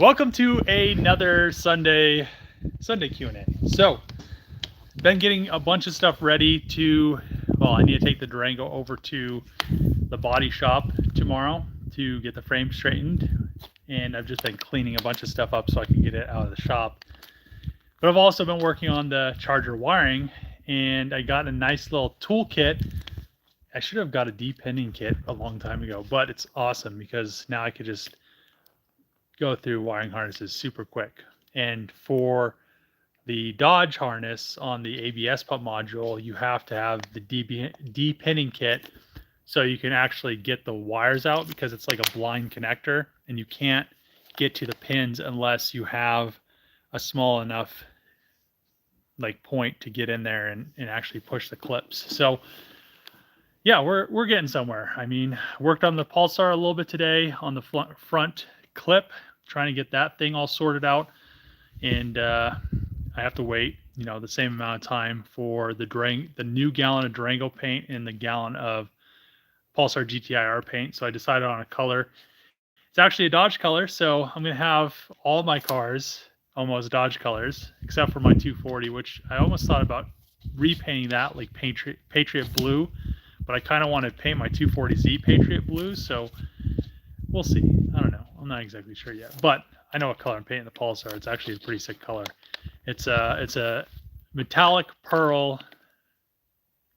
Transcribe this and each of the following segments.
Welcome to another Sunday Q&A. So, been getting a bunch of stuff ready I need to take the Durango over to the body shop tomorrow to get the frame straightened. And I've just been cleaning a bunch of stuff up so I can get it out of the shop. But I've also been working on the charger wiring, and I got a nice little toolkit. I should have got a depending kit a long time ago, but it's awesome because now I could just go through wiring harnesses super quick. And for the Dodge harness on the ABS pump module, you have to have the depinning kit so you can actually get the wires out, because it's like a blind connector and you can't get to the pins unless you have a small enough point to get in there and actually push the clips. So yeah, we're getting somewhere. I mean, worked on the pulsar a little bit today on the front clip, trying to get that thing all sorted out. And I have to wait, the same amount of time for the new gallon of Durango paint and the gallon of Pulsar GTIR paint. So I decided on a color. It's actually a Dodge color, so I'm going to have all my cars almost Dodge colors, except for my 240, which I almost thought about repainting that like Patriot Blue, but I kind of want to paint my 240Z Patriot Blue, so we'll see. I don't know. I'm not exactly sure yet, but I know what color I'm painting the Pulsar. It's actually a pretty sick color. It's a metallic pearl,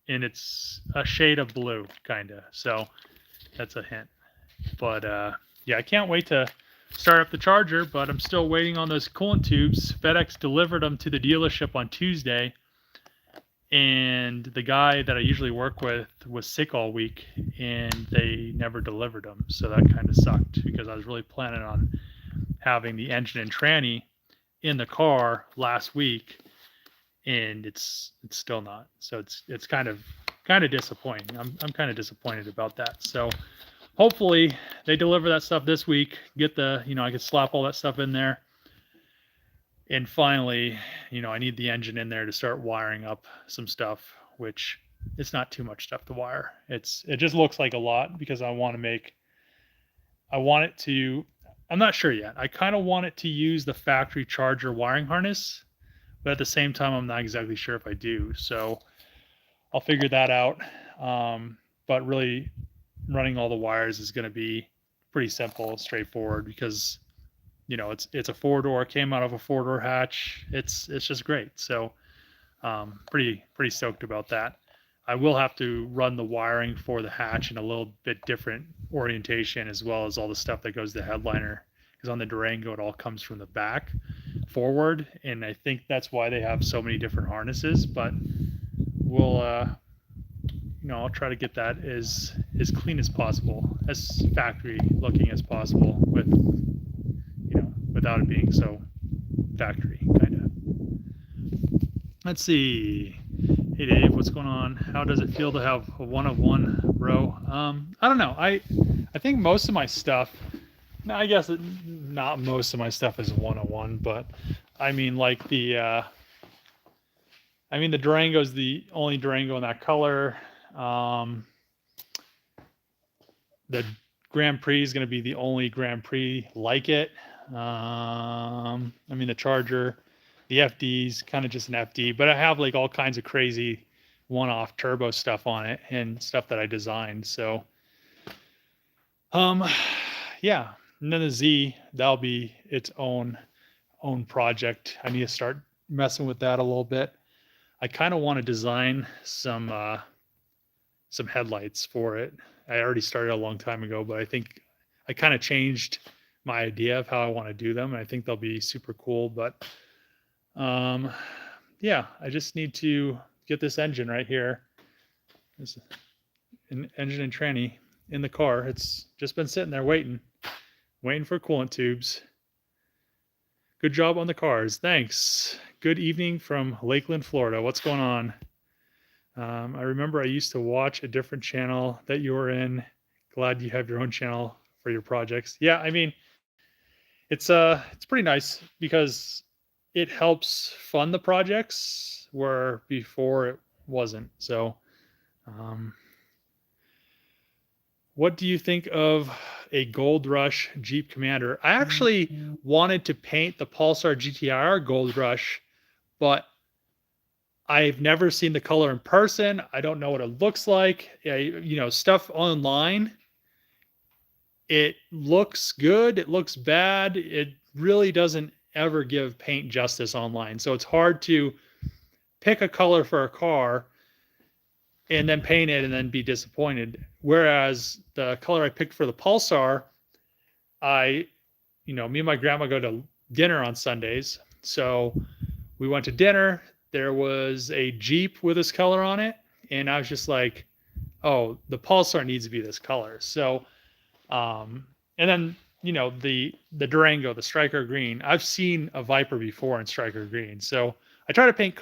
and it's a shade of blue, kind of. So that's a hint. But yeah, I can't wait to start up the charger, but I'm still waiting on those coolant tubes. FedEx delivered them to the dealership on Tuesday, and the guy that I usually work with was sick all week, and they never delivered them. So that kind of sucked, because I was really planning on having the engine and tranny in the car last week, and it's still not. So it's kind of disappointing. I'm kind of disappointed about that. So hopefully they deliver that stuff this week. Get the I can slap all that stuff in there. And finally, I need the engine in there to start wiring up some stuff, which it's not too much stuff to wire. It just looks like a lot, because I'm not sure yet. I kind of want it to use the factory charger wiring harness, but at the same time, I'm not exactly sure if I do. So I'll figure that out. But really, running all the wires is going to be pretty simple, straightforward, because it's a 4-door, came out of a 4-door hatch. It's just great. So pretty stoked about that. I will have to run the wiring for the hatch in a little bit different orientation, as well as all the stuff that goes to the headliner, because on the Durango it all comes from the back forward, and I think that's why they have so many different harnesses. But we'll I'll try to get that as clean as possible, as factory looking as possible, with without it being so factory kind of. Let's see. Hey Dave, what's going on? How does it feel to have a 1-of-1 row? I don't know. I think most of my stuff, I guess not most of my stuff is 1-of-1, but I mean, like the Durango's the only Durango in that color. The Grand Prix is going to be the only Grand Prix like it. The Charger, the FD's kind of just an FD, but I have like all kinds of crazy one-off turbo stuff on it and stuff that I designed. So, yeah. And then the Z, that'll be its own project. I need to start messing with that a little bit. I kind of want to design some headlights for it. I already started a long time ago, but I think I kind of changed my idea of how I want to do them. And I think they'll be super cool. But yeah, I just need to get this engine right here. This an engine and tranny in the car. It's just been sitting there waiting for coolant tubes. Good job on the cars. Thanks. Good evening from Lakeland, Florida. What's going on? I remember I used to watch a different channel that you were in. Glad you have your own channel for your projects. Yeah, I mean, it's pretty nice, because it helps fund the projects where before it wasn't. So What do you think of a Gold Rush Jeep Commander? I actually wanted to paint the Pulsar GTR Gold Rush, but I've never seen the color in person. I don't know what it looks like. Stuff online. It looks good. It looks bad. It really doesn't ever give paint justice online. So it's hard to pick a color for a car and then paint it and then be disappointed. Whereas the color I picked for the Pulsar, me and my grandma go to dinner on Sundays. So we went to dinner. There was a Jeep with this color on it. And I was just like, oh, the Pulsar needs to be this color. So, and then, the Durango, the Striker Green, I've seen a Viper before in Striker Green. So I try to paint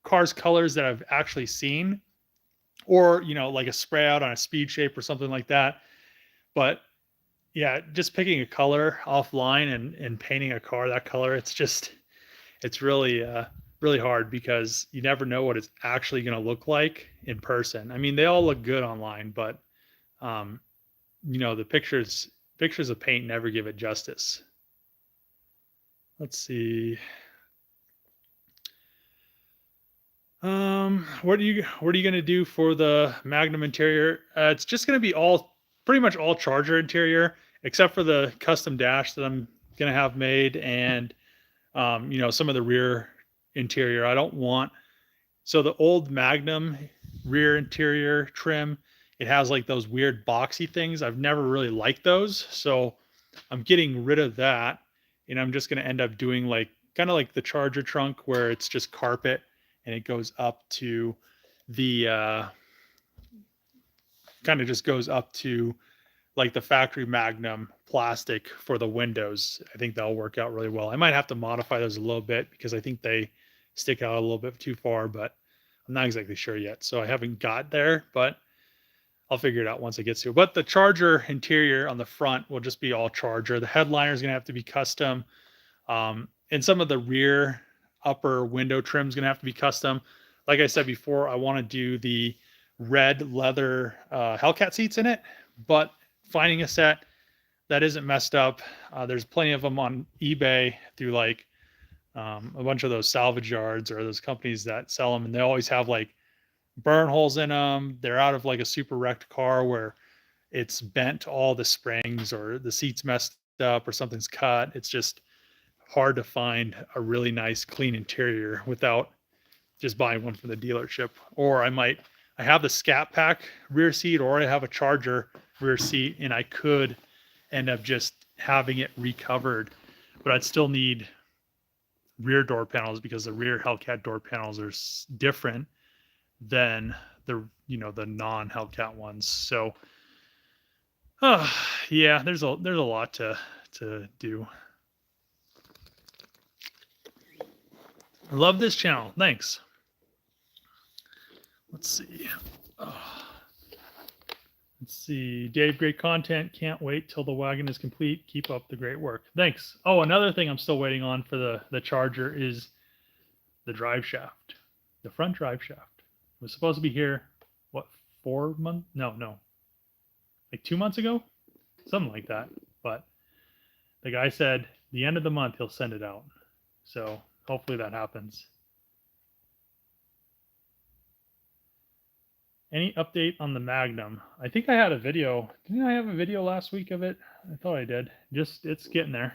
cars colors that I've actually seen, or, like a spray out on a Speed Shape or something like that. But yeah, just picking a color offline and painting a car that color, it's really, really hard because you never know what it's actually going to look like in person. I mean, they all look good online, but, the pictures of paint never give it justice. Let's see. What are you going to do for the Magnum interior? It's just going to be pretty much all Charger interior, except for the custom dash that I'm going to have made, and some of the rear interior. I don't want, so the old Magnum rear interior trim, it has like those weird boxy things. I've never really liked those, so I'm getting rid of that, and I'm just going to end up doing like kind of like the Charger trunk, where it's just carpet and it goes up to the kind of just goes up to like the factory Magnum plastic for the windows. I think that'll work out really well. I might have to modify those a little bit because I think they stick out a little bit too far, but I'm not exactly sure yet. So I haven't got there, but I'll figure it out once it gets to it. But the Charger interior on the front will just be all Charger. The headliner is going to have to be custom. And some of the rear upper window trim is going to have to be custom. Like I said before, I want to do the red leather Hellcat seats in it, but finding a set that isn't messed up, there's plenty of them on eBay through like a bunch of those salvage yards or those companies that sell them, and they always have like burn holes in them. They're out of like a super wrecked car where it's bent all the springs or the seats messed up or something's cut. It's just hard to find a really nice clean interior without just buying one from the dealership. Or I have the Scat Pack rear seat, or I have a Charger rear seat, and I could end up just having it recovered, but I'd still need rear door panels because the rear Hellcat door panels are different than the non Hellcat ones. So yeah, there's a lot to do. I love this channel. Thanks. Let's see. Let's see. Dave, great content. Can't wait till the wagon is complete. Keep up the great work. Thanks. Oh, another thing I'm still waiting on for the Charger is the drive shaft. The front drive shaft. It was supposed to be here, what, 4 months? No. Like 2 months ago? Something like that. But the guy said the end of the month he'll send it out. So hopefully that happens. Any update on the Magnum? I think I had a video. Didn't I have a video last week of it? I thought I did. It's getting there.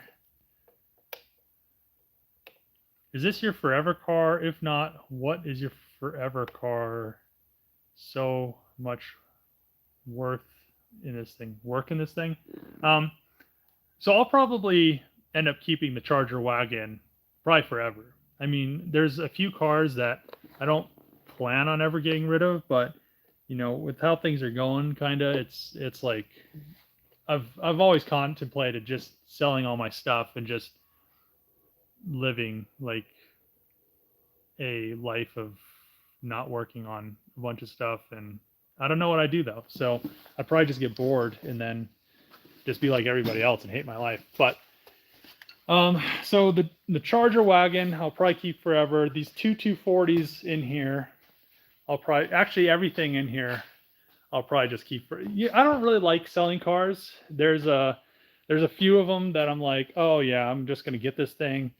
Is this your forever car? If not, what is your forever car so much worth in this thing? Work in this thing? So I'll probably end up keeping the Charger wagon probably forever. I mean, there's a few cars that I don't plan on ever getting rid of, but with how things are going, it's like I've always contemplated just selling all my stuff and just living like a life of not working on a bunch of stuff. And I don't know what I do though, so I'd probably just get bored and then just be like everybody else and hate my life. But so the Charger wagon I'll probably keep forever. These two 240s in here, I'll probably, actually everything in here I'll probably just keep. Yeah, I don't really like selling cars. There's a few of them that I'm like, oh yeah, I'm just gonna get this thing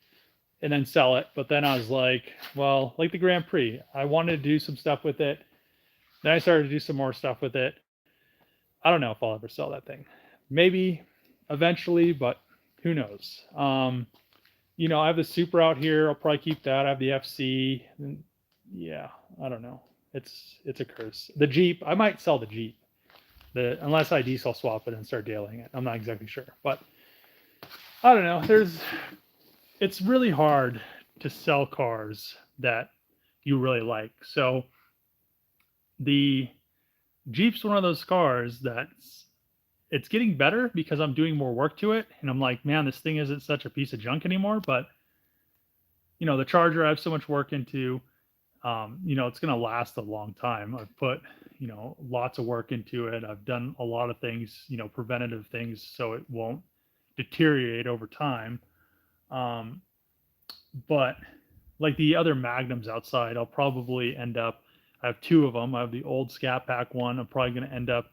and then sell it. But then I was like, well, like the Grand Prix, I wanted to do some stuff with it. Then I started to do some more stuff with it. I don't know if I'll ever sell that thing. Maybe eventually, but who knows? I have the Super out here. I'll probably keep that. I have the FC. And yeah, I don't know. It's a curse. The Jeep, I might sell the Jeep. Unless I diesel swap it and start dailying it. I'm not exactly sure. But I don't know. It's really hard to sell cars that you really like. So the Jeep's one of those cars that's it's getting better because I'm doing more work to it, and I'm like, man, this thing isn't such a piece of junk anymore. But the Charger I have so much work into. It's going to last a long time. I've put lots of work into it. I've done a lot of things, preventative things, so it won't deteriorate over time. But like the other Magnums outside, I'll probably end up. I have two of them. I have the old Scat Pack one. I'm probably going to end up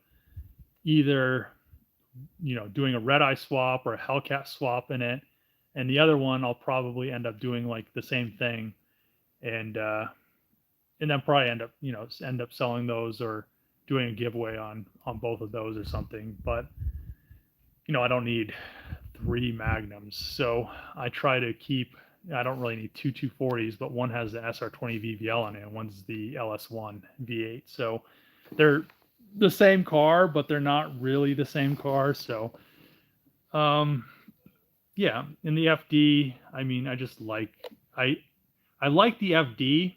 either doing a red eye swap or a Hellcat swap in it, and the other one I'll probably end up doing like the same thing, and then probably end up selling those or doing a giveaway on both of those or something. But I don't need 3 Magnums, so I try to keep. I don't really need two 240s, but one has the SR20 VVL on it, and one's the LS1 V8. So they're the same car, but they're not really the same car. So, yeah. In the FD, I mean, I just like I like the FD.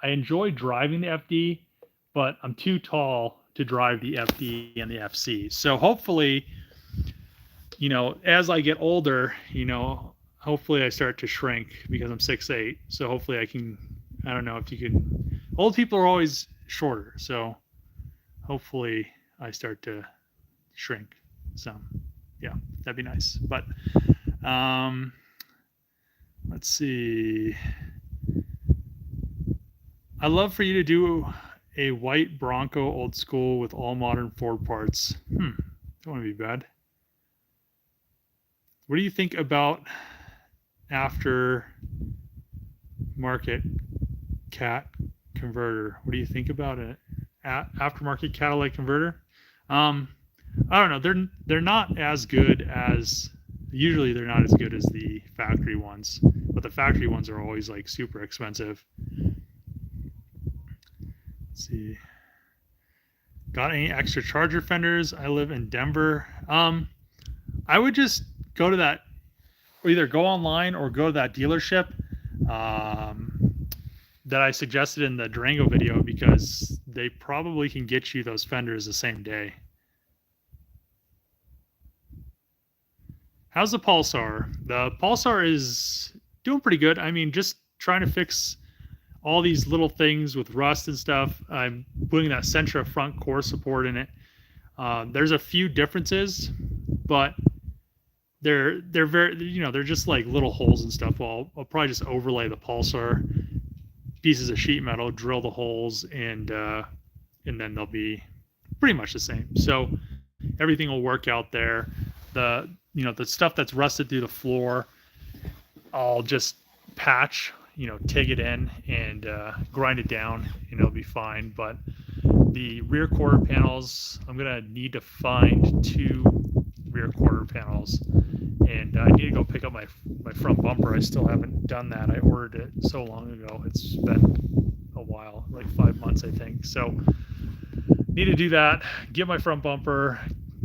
I enjoy driving the FD, but I'm too tall to drive the FD and the FC. So hopefully, as I get older, hopefully I start to shrink because I'm 6'8". So hopefully I don't know if you can, old people are always shorter. So hopefully I start to shrink some. Yeah, that'd be nice. But let's see. I'd love for you to do a white Bronco old school with all modern Ford parts. That wouldn't be bad. What do you think about aftermarket cat converter? What do you think about it? Aftermarket catalytic converter? I don't know. They're not as good as usually they're not as good as the factory ones, but the factory ones are always like super expensive. Let's see. Got any extra Charger fenders? I live in Denver. I would just go to that, or either go online or go to that dealership that I suggested in the Durango video, because they probably can get you those fenders the same day. How's the Pulsar? The Pulsar is doing pretty good. I mean, just trying to fix all these little things with rust and stuff. I'm putting that Sentra front core support in it. There's a few differences, but they're very, they're just like little holes and stuff. Well, I'll probably just overlay the Pulsar pieces of sheet metal, drill the holes, and then they'll be pretty much the same. So everything will work out there. The stuff that's rusted through the floor, I'll just patch, TIG it in and grind it down, and it'll be fine. But the rear quarter panels, I'm gonna need to find 2 rear quarter panels, and I need to go pick up my front bumper. I still haven't done that. I ordered it so long ago. It's been a while, like 5 months, I think. So need to do that, get my front bumper.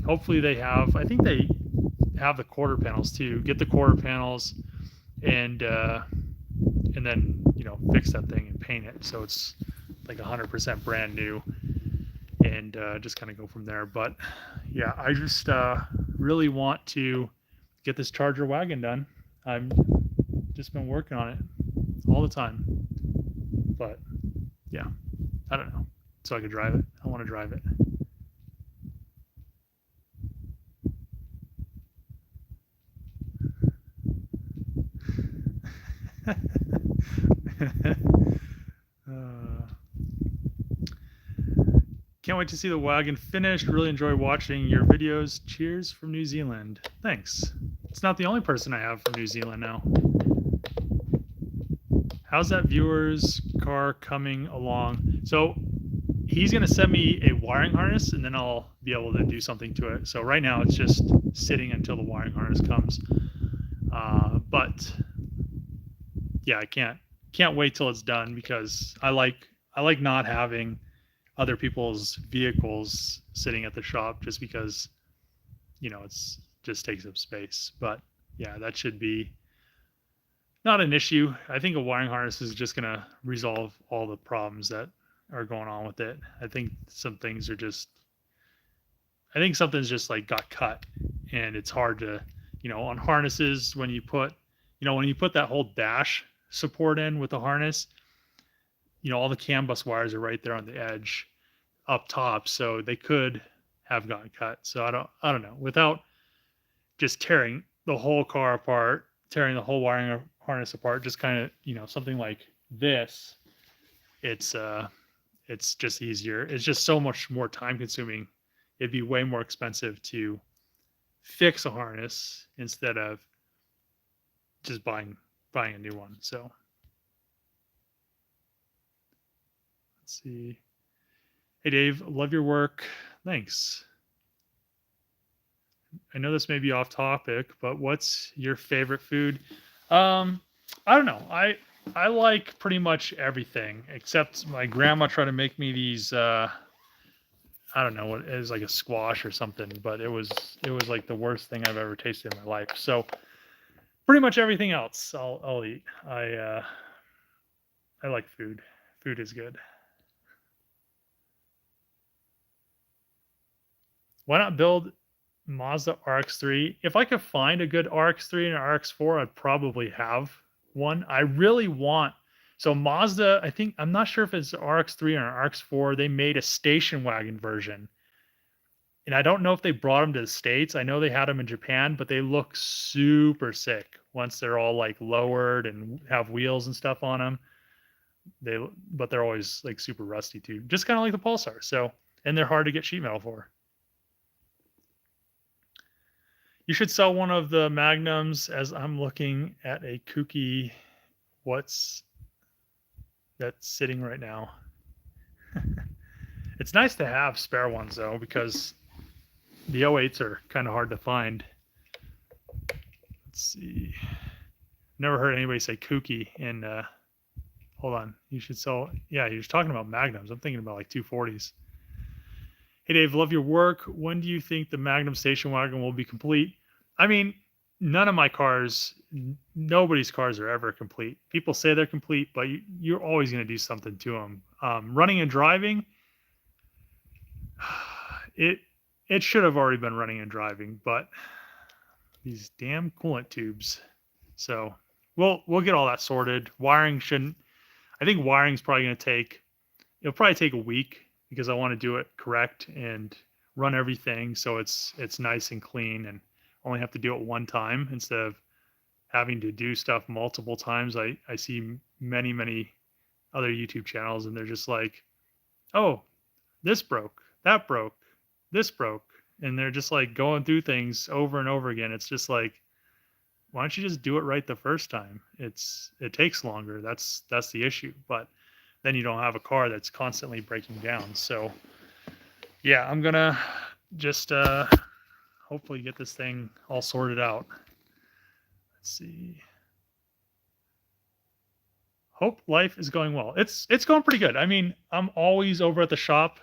Hopefully they have, I think they have the quarter panels too. Get the quarter panels and then fix that thing and paint it so it's like 100% brand new, and just kind of go from there. But yeah, I just really want to get this Charger wagon done. I've just been working on it all the time, but yeah, I don't know, so I could drive it. I want to drive it. can't wait to see the wagon finished. Really enjoy watching your videos. Cheers from New Zealand. Thanks. It's not the only person I have from New Zealand now. How's that viewer's car coming along? So he's going to send me a wiring harness, and then I'll be able to do something to it. So right now it's just sitting until the wiring harness comes. But yeah, I can't wait till it's done, because I like not having other people's vehicles sitting at the shop, just because, you know, it's just takes up space. But yeah, that should be not an issue. I think a wiring harness is just going to resolve all the problems that are going on with it. I think something's just like got cut, and it's hard to, you know, on harnesses, when you put that whole dash support in with the harness, you know, all the CAN bus wires are right there on the edge up top, so they could have gotten cut. So I don't know, without just tearing the whole car apart, tearing the whole wiring harness apart, just kind of, you know, something like this, it's just easier. It's just so much more time consuming. It'd be way more expensive to fix a harness instead of just buying a new one. So let's see. Hey Dave, love your work. Thanks. I know this may be off topic, but what's your favorite food? I don't know. I like pretty much everything, except my grandma tried to make me these I don't know what it is, like a squash or something, but it was like the worst thing I've ever tasted in my life. So pretty much everything else I'll eat. I like food. Food is good. Why not build Mazda RX-3? If I could find a good RX-3 and an RX-4, I'd probably have one. I really want, so Mazda, I'm not sure if it's RX-3 or an RX-4. They made a station wagon version, and I don't know if they brought them to the States. I know they had them in Japan, but they look super sick once they're all like lowered and have wheels and stuff on them. But they're always like super rusty too, just kind of like the Pulsar. So, and they're hard to get sheet metal for. You should sell one of the Magnums, as I'm looking at a kooky that's sitting right now. It's nice to have spare ones though, because the 08s are kind of hard to find. Let's see. Never heard anybody say kooky. And hold on, you should sell. Yeah, you're talking about Magnums. I'm thinking about like 240s. Hey Dave, love your work. When do you think the Magnum station wagon will be complete? I mean, none of my cars, nobody's cars are ever complete. People say they're complete, but you're always going to do something to them. Running and driving, it should have already been running and driving, but these damn coolant tubes. So we'll get all that sorted. Wiring shouldn't. I think wiring's probably going to take. It'll probably take a week, because I want to do it correct and run everything so it's nice and clean, and only have to do it one time instead of having to do stuff multiple times. I see many other YouTube channels, and they're just like, oh, this broke, that broke, this broke, and they're just like going through things over and over again. It's just like, why don't you just do it right the first time? It takes longer. That's the issue. But then you don't have a car that's constantly breaking down. So yeah, I'm gonna just hopefully get this thing all sorted out. Let's see. Hope life is going well. It's going pretty good. I mean, I'm always over at the shop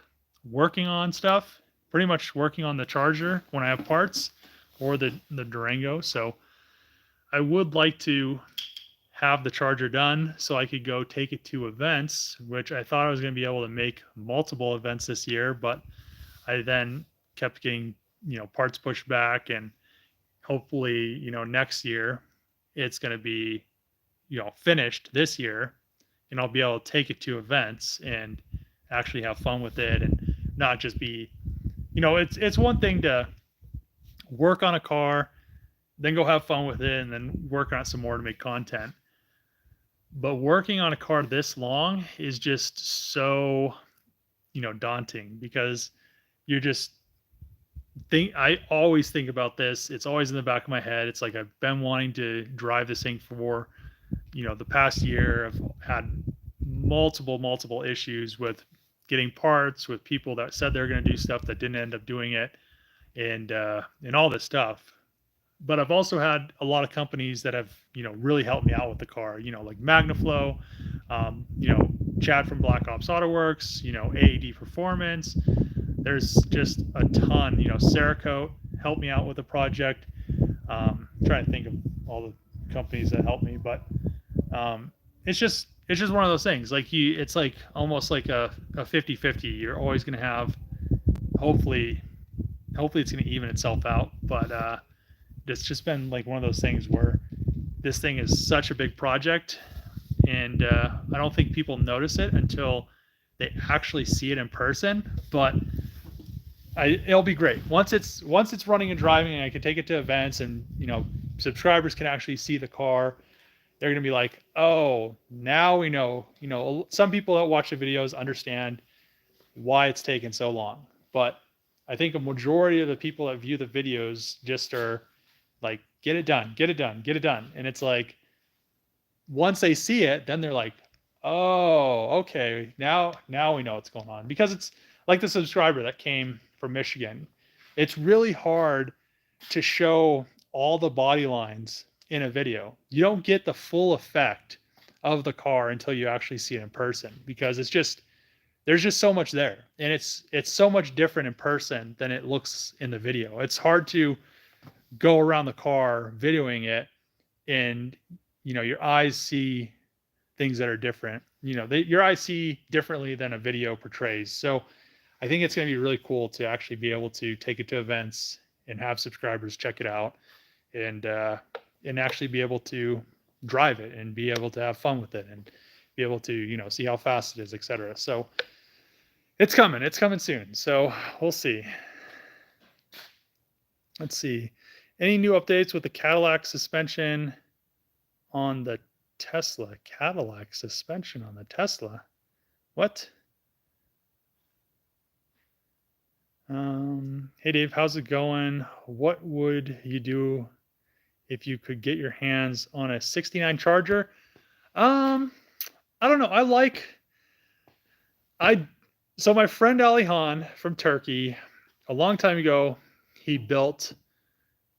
working on stuff, pretty much working on the charger when I have parts, or the Durango. So I would like to have the charger done so I could go take it to events, which I thought I was going to be able to make multiple events this year, but I then kept getting, parts pushed back, and hopefully, next year it's going to be, finished this year, and I'll be able to take it to events and actually have fun with it, and not just be, it's one thing to work on a car, then go have fun with it, and then work on it some more to make content. But working on a car this long is just so, daunting, because you're just I always think about this. It's always in the back of my head. It's like I've been wanting to drive this thing for, the past year. I've had multiple issues with getting parts, with people that said they're going to do stuff that didn't end up doing it, and all this stuff. But I've also had a lot of companies that have, really helped me out with the car, like Magnaflow, um, you know, Chad from Black Ops Auto Works, AED Performance. There's just a ton, Cerakote helped me out with the project. Trying to think of all the companies that helped me, but it's just one of those things. Like it's like almost like a 50-50. You're always going to have, hopefully, it's going to even itself out. But it's just been like one of those things where this thing is such a big project, and I don't think people notice it until they actually see it in person. But it'll be great once it's running and driving, and I can take it to events, and subscribers can actually see the car. They're gonna be like, oh, now we know. Some people that watch the videos understand why it's taken so long, but I think a majority of the people that view the videos just are like, get it done, get it done, get it done. And it's like, once they see it, then they're like, oh, okay, now we know what's going on. Because it's like the subscriber that came from Michigan. It's really hard to show all the body lines in a video. You don't get the full effect of the car until you actually see it in person, because there's just so much there, and it's so much different in person than it looks in the video. It's hard to go around the car videoing it, and your eyes see things that are different. Your eyes see differently than a video portrays. So I think it's going to be really cool to actually be able to take it to events and have subscribers check it out, and actually be able to drive it and be able to have fun with it and be able to see how fast it is, etc. So it's coming soon. So we'll see. Let's see. Any new updates with the Cadillac suspension on the Tesla? Cadillac suspension on the Tesla? What? Hey Dave, how's it going? What would you do if you could get your hands on a 69 Charger? I don't know. So my friend Alihan from Turkey, a long time ago, he built,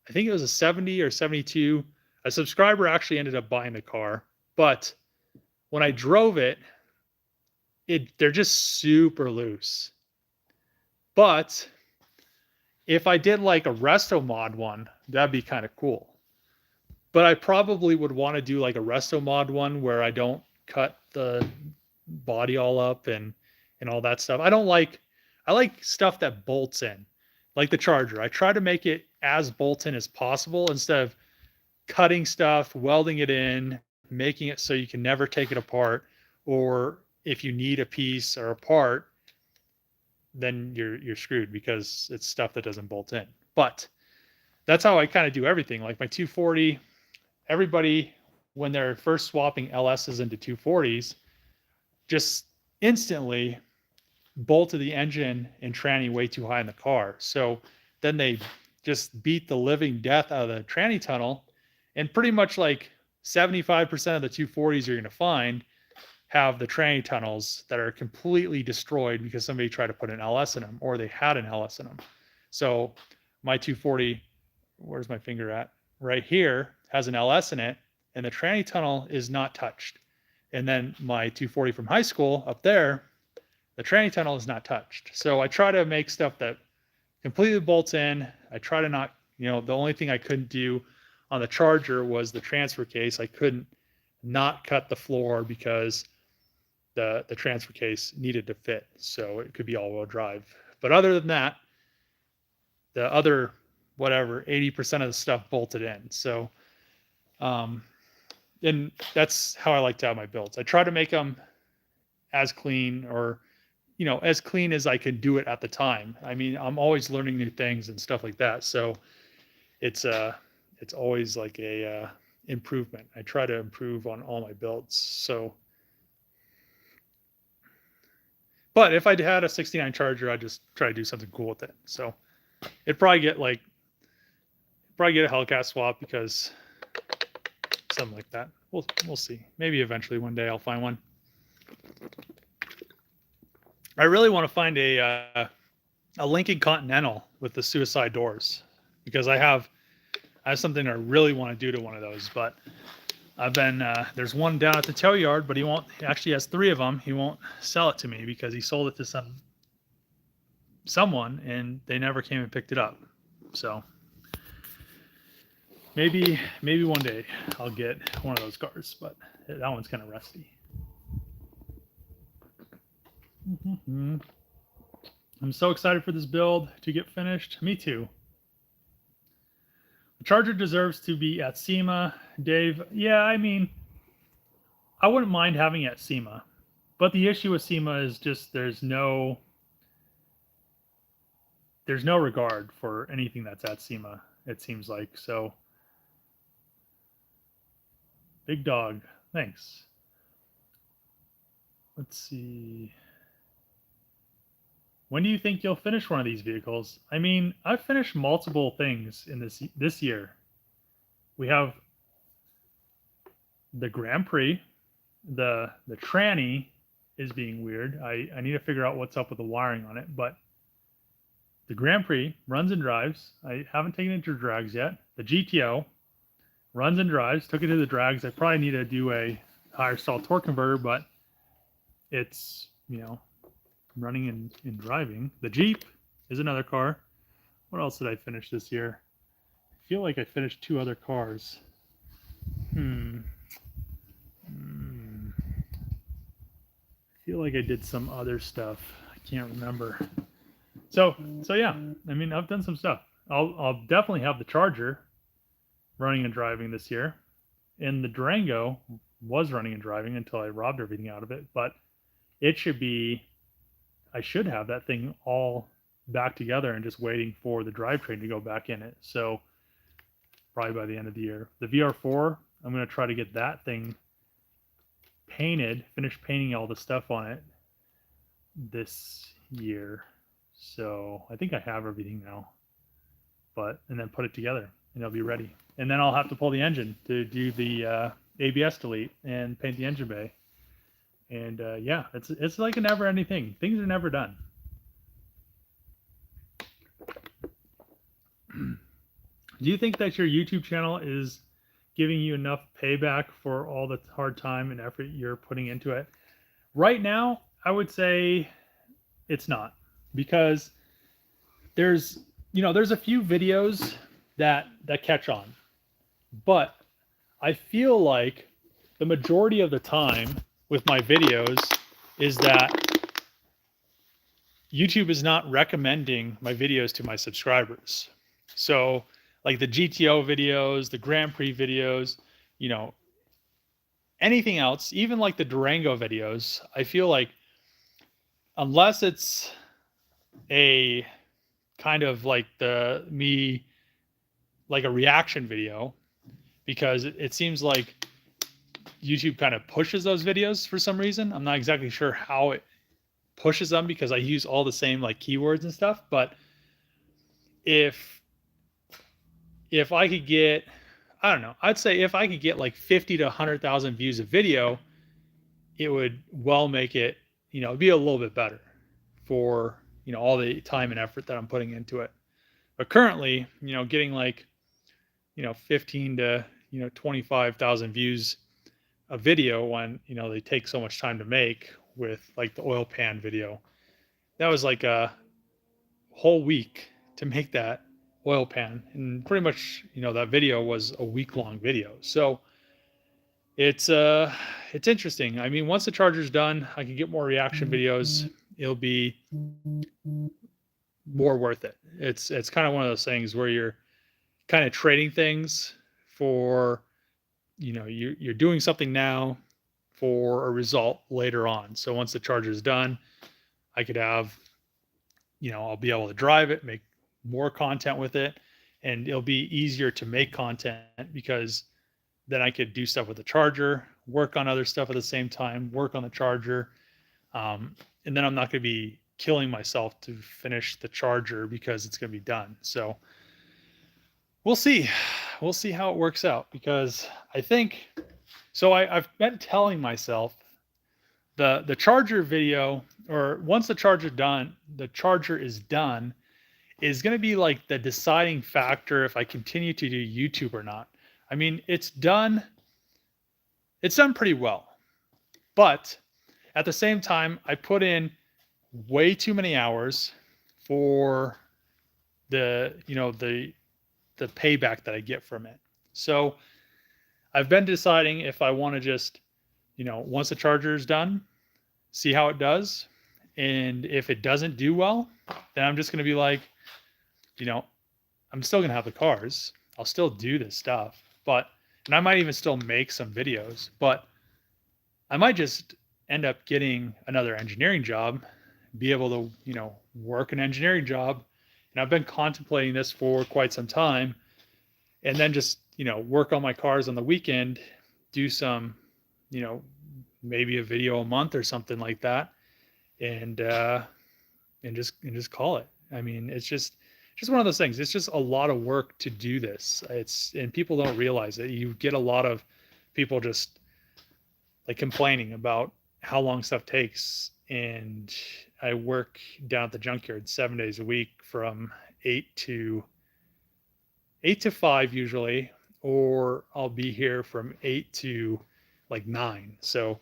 I think it was a 70 or 72. A subscriber actually ended up buying the car, but when I drove it, they're just super loose. But if I did like a resto mod one, that'd be kind of cool. But I probably would want to do like a resto mod one where I don't cut the body all up and all that stuff. I like stuff that bolts in, like the Charger. I try to make it as bolt in as possible instead of cutting stuff, welding it in, making it so you can never take it apart, or if you need a piece or a part, then you're screwed because it's stuff that doesn't bolt in. But that's how I kind of do everything. Like my 240, everybody, when they're first swapping LSs into 240s, just instantly bolted the engine and tranny way too high in the car. So then they just beat the living death out of the tranny tunnel, and pretty much like 75% of the 240s you're going to find have the tranny tunnels that are completely destroyed because somebody tried to put an LS in them, or they had an LS in them. So my 240, where's my finger at? Right here, has an LS in it, and the tranny tunnel is not touched. And then my 240 from high school up there, the tranny tunnel is not touched. So I try to make stuff that completely bolts in. I try to not, the only thing I couldn't do on the Charger was the transfer case. I couldn't not cut the floor because the transfer case needed to fit, so it could be all-wheel drive. But other than that, the other 80% of the stuff bolted in. So and that's how I like to have my builds. I try to make them as clean, or as clean as I can do it at the time. I mean, I'm always learning new things and stuff like that, so it's always like a improvement. I try to improve on all my builds. So But if I had a 69 Charger, I'd just try to do something cool with it. So it'd probably get a Hellcat swap, because something like that. We'll see. Maybe eventually one day I'll find one. I really want to find a Lincoln Continental with the suicide doors, because I have something I really want to do to one of those, but I've been there's one down at the tow yard, but he actually has 3 of them. He won't sell it to me because he sold it to someone and they never came and picked it up. So maybe one day I'll get one of those cars, but that one's kind of rusty. I'm so excited for this build to get finished. Me too. The Charger deserves to be at Sema, Dave. Yeah, I mean, I wouldn't mind having it at Sema, but the issue with Sema is just there's no regard for anything that's at Sema, it seems like. So, Big Dog, thanks. Let's see. When do you think you'll finish one of these vehicles? I mean, I've finished multiple things in this year. We have the Grand Prix. The tranny is being weird. I need to figure out what's up with the wiring on it. But the Grand Prix runs and drives. I haven't taken it to drags yet. The GTO runs and drives. Took it to the drags. I probably need to do a higher stall torque converter, but it's, running and driving. The Jeep is another car. What else did I finish this year? I feel like I finished 2 other cars. I feel like I did some other stuff. I can't remember. So yeah, I mean, I've done some stuff. I'll definitely have the Charger running and driving this year. And the Durango was running and driving until I robbed everything out of it, but it should be, I should have that thing all back together and just waiting for the drivetrain to go back in it. So probably by the end of the year. The VR4, I'm going to try to get that thing painted, finish painting all the stuff on it this year. So I think I have everything now, and then put it together and it'll be ready. And then I'll have to pull the engine to do the ABS delete and paint the engine bay. And yeah, it's like a never-ending thing. Things are never done. Do you think that your YouTube channel is giving you enough payback for all the hard time and effort you're putting into it? Right now, I would say it's not, because there's a few videos that catch on, but I feel like the majority of the time with my videos is that YouTube is not recommending my videos to my subscribers. So like the GTO videos, the Grand Prix videos, anything else, even like the Durango videos, I feel like unless it's a kind of like like a reaction video, because it seems like YouTube kind of pushes those videos for some reason. I'm not exactly sure how it pushes them, because I use all the same like keywords and stuff. But if I could get, I don't know, I'd say if I could get like 50 to 100,000 views a video, it would make it, it'd be a little bit better for, all the time and effort that I'm putting into it. But currently, getting like, 15 to, 25,000 views a video when, they take so much time to make, with like the oil pan video. That was like a whole week to make that oil pan. And pretty much, that video was a week-long video. So it's interesting. I mean, once the Charger's done, I can get more reaction videos. It'll be more worth it. It's kind of one of those things where you're kind of trading things for, you're doing something now for a result later on. So once the Charger's done, I could have, I'll be able to drive it, make more content with it, and it'll be easier to make content, because then I could do stuff with the Charger, work on other stuff at the same time, work on the Charger. and then I'm not going to be killing myself to finish the charger because it's going to be done. So we'll see. We'll see how it works out, because I think so. I've been telling myself the charger video, or once the charger is done, is going to be like the deciding factor if I continue to do YouTube or not. I mean, it's done pretty well, but at the same time, I put in way too many hours for the, the payback that I get from it. So I've been deciding if I want to just, once the charger is done, see how it does. And if it doesn't do well, then I'm just going to be like, I'm still going to have the cars. I'll still do this stuff, and I might even still make some videos, but I might just end up getting another engineering job, be able to, work an engineering job. And I've been contemplating this for quite some time, and then just, work on my cars on the weekend, do some, maybe a video a month or something like that. And just call it. I mean, it's just one of those things. It's just a lot of work to do this. And people don't realize it. You get a lot of people just like complaining about how long stuff takes. And I work down at the Junkyard 7 days a week from 8 to 5 usually, or I'll be here from 8 to like 9. So,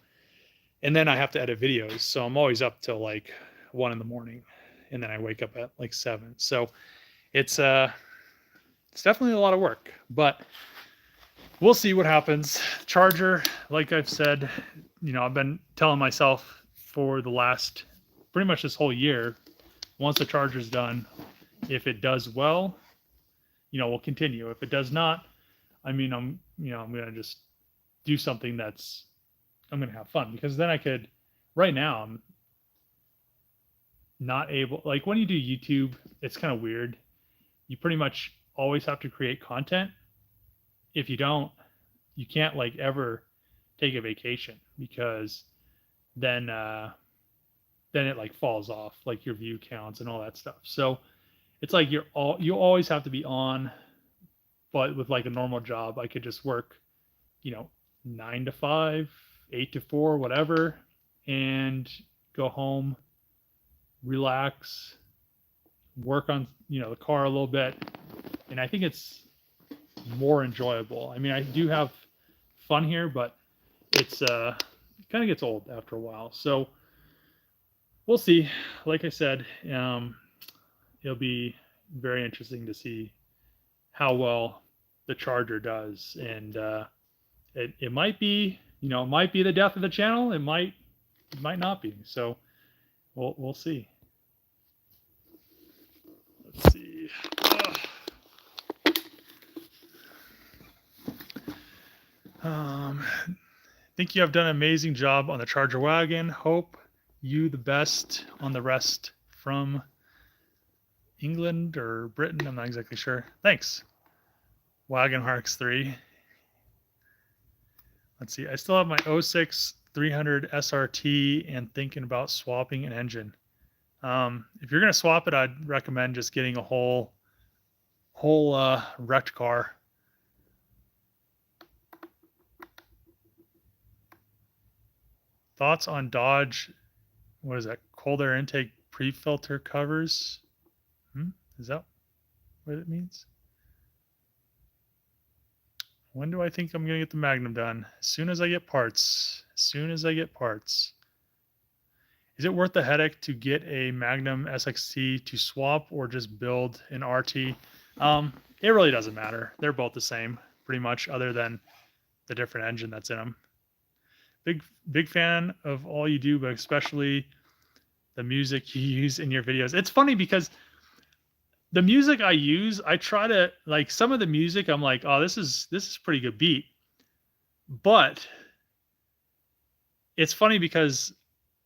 and then I have to edit videos. So I'm always up till like 1 in the morning, and then I wake up at like 7. So it's definitely a lot of work, but we'll see what happens. Charger, like I've said, I've been telling myself for the last pretty much this whole year, once the charger's done, if it does well, we'll continue. If it does not, I mean, I'm going to just do something I'm going to have fun, because then I could, right now, I'm not able, like when you do YouTube, it's kind of weird. You pretty much always have to create content. If you don't, you can't like ever take a vacation, because then it like falls off, like your view counts and all that stuff. So it's like you always have to be on. But with like a normal job, I could just work, 9 to 5, 8 to 4, whatever, and go home, relax, work on, the car a little bit. And I think it's more enjoyable. I mean, I do have fun here, but it kind of gets old after a while. So we'll see. Like I said, it'll be very interesting to see how well the charger does. And it might be, it might be the death of the channel. It might not be. So we'll see. Let's see. Think you have done an amazing job on the Charger Wagon. Hope you the best on the rest from England or Britain. I'm not exactly sure. Thanks. Wagon Harks 3. Let's see. I still have my 06 300 SRT and thinking about swapping an engine. If you're going to swap it, I'd recommend just getting a whole wrecked car. Thoughts on Dodge, what is that, cold air intake pre-filter covers? Is that what it means? When do I think I'm going to get the Magnum done? As soon as I get parts. As soon as I get parts. Is it worth the headache to get a Magnum SXT to swap or just build an RT? It really doesn't matter. They're both the same, pretty much, other than the different engine that's in them. Big fan of all you do, but especially the music you use in your videos. It's funny because the music I use, I try to, like, some of the music I'm like, oh, this is pretty good beat. But it's funny because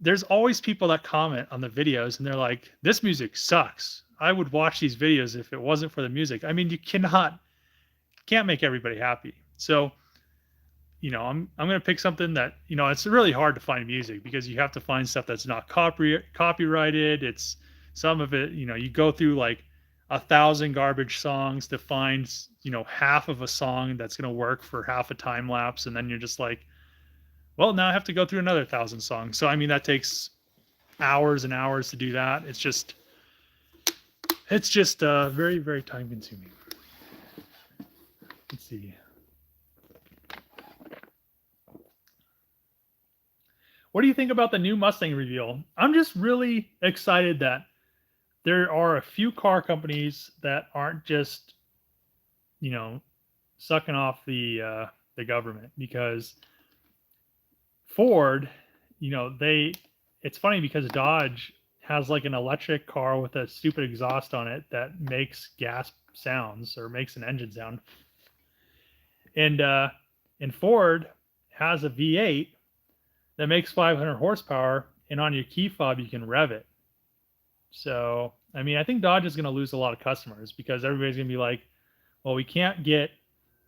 there's always people that comment on the videos and they're like, this music sucks. I would watch these videos if it wasn't for the music. I mean, you can't make everybody happy. So, I'm gonna pick something that, it's really hard to find music because you have to find stuff that's not copyrighted. It's some of it, you go through like 1,000 garbage songs to find, half of a song that's gonna work for half a time lapse, and then you're just like, well, now I have to go through another 1,000 songs. So I mean, that takes hours and hours to do that. It's just very, very time consuming. Let's see. What do you think about the new Mustang reveal? I'm just really excited that there are a few car companies that aren't just, sucking off the government, because Ford, it's funny because Dodge has like an electric car with a stupid exhaust on it that makes gas sounds or makes an engine sound. And Ford has a V8 that makes 500 horsepower, and on your key fob you can rev it. So, I mean, I think Dodge is going to lose a lot of customers because everybody's going to be like, well, we can't get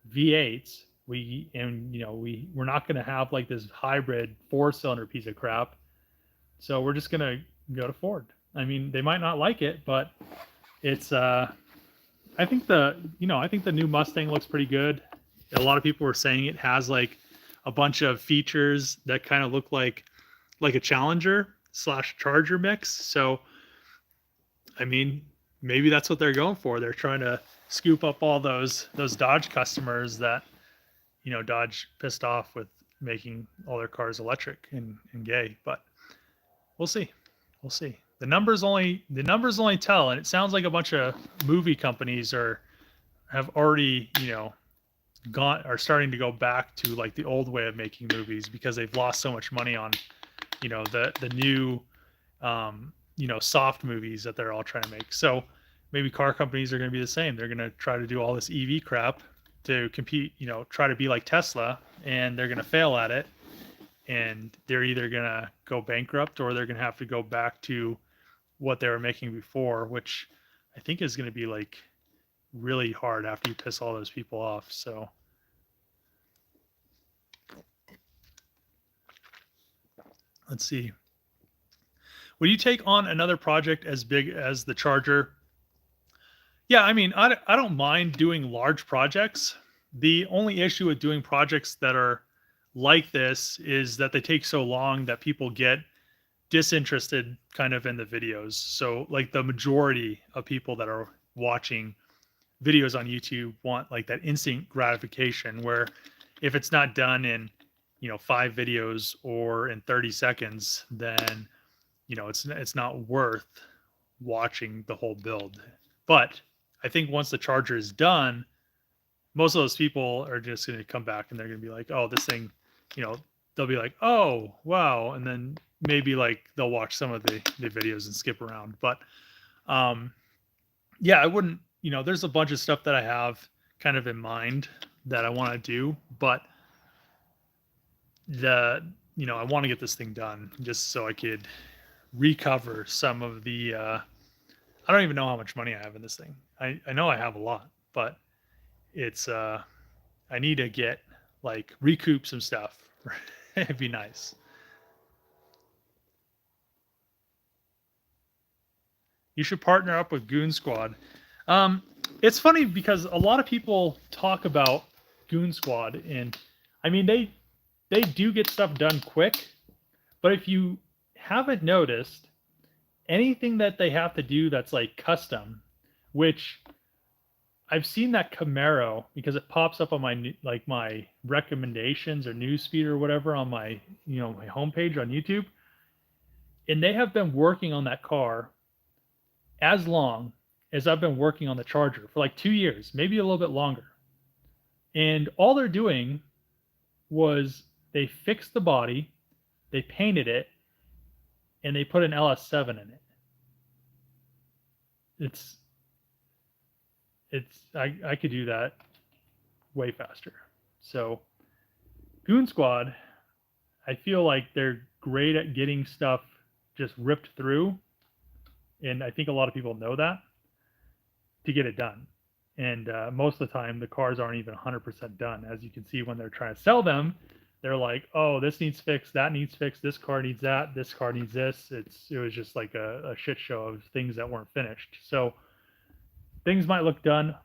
V8s. We're not going to have like this hybrid 4-cylinder piece of crap. So we're just going to go to Ford. I mean, they might not like it, but it's I think the new Mustang looks pretty good. A lot of people were saying it has like a bunch of features that kind of look like a Challenger / Charger mix. So, I mean, maybe that's what they're going for. They're trying to scoop up all those Dodge customers that, Dodge pissed off with making all their cars electric and gay. But we'll see. We'll see. The numbers only tell, and it sounds like a bunch of movie companies have already, are starting to go back to like the old way of making movies because they've lost so much money on, the new, soft movies that they're all trying to make. So maybe car companies are going to be the same. They're going to try to do all this EV crap to compete, try to be like Tesla, and they're going to fail at it. And they're either going to go bankrupt or they're going to have to go back to what they were making before, which I think is going to be like really hard after you piss all those people off. So let's see. Would you take on another project as big as the Charger? Yeah, I mean, I don't mind doing large projects. The only issue with doing projects that are like this is that they take so long that people get disinterested kind of in the videos. So like the majority of people that are watching videos on YouTube want like that instant gratification, where if it's not done in 5 videos or in 30 seconds, then it's not worth watching the whole build. But I think once the Charger is done, most of those people are just going to come back and they're going to be like, oh, this thing, they'll be like, oh, wow. And then maybe like they'll watch some of the videos and skip around. But yeah, I wouldn't, there's a bunch of stuff that I have kind of in mind that I want to do, but I want to get this thing done just so I could recover some of the, I don't even know how much money I have in this thing. I know I have a lot, but it's, I need to get like recoup some stuff. It'd be nice. You should partner up with Goon Squad. It's funny because a lot of people talk about Goon Squad, and I mean, they do get stuff done quick, but if you haven't noticed, anything that they have to do that's like custom, which I've seen that Camaro because it pops up on my recommendations or newsfeed or whatever on my my homepage on YouTube, and they have been working on that car as long as I've been working on the Charger for like 2 years, maybe a little bit longer. And all they're doing was they fixed the body, they painted it, and they put an LS7 in it. I could do that way faster. So Goon Squad, I feel like they're great at getting stuff just ripped through, and I think a lot of people know that, to get it done. And most of the time, the cars aren't even 100% done. As you can see, when they're trying to sell them, they're like, "Oh, this needs fixed, that needs fixed, this car needs that, this car needs this." It was just like a shit show of things that weren't finished. So things might look done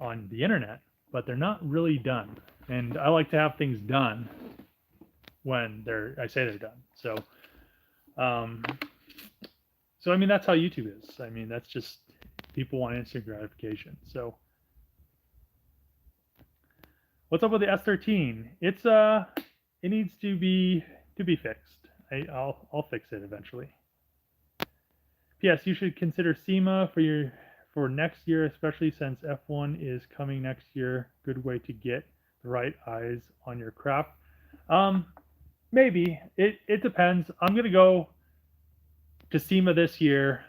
on the internet, but they're not really done. And I like to have things done when I say they're done. So, um, I mean, that's how YouTube is. I mean, that's just people want instant gratification. So, what's up with the S13? It needs to be fixed. I'll fix it eventually. P.S. You should consider Sema for next year, especially since F1 is coming next year. Good way to get the right eyes on your craft. Maybe it depends. I'm gonna go to Sema this year.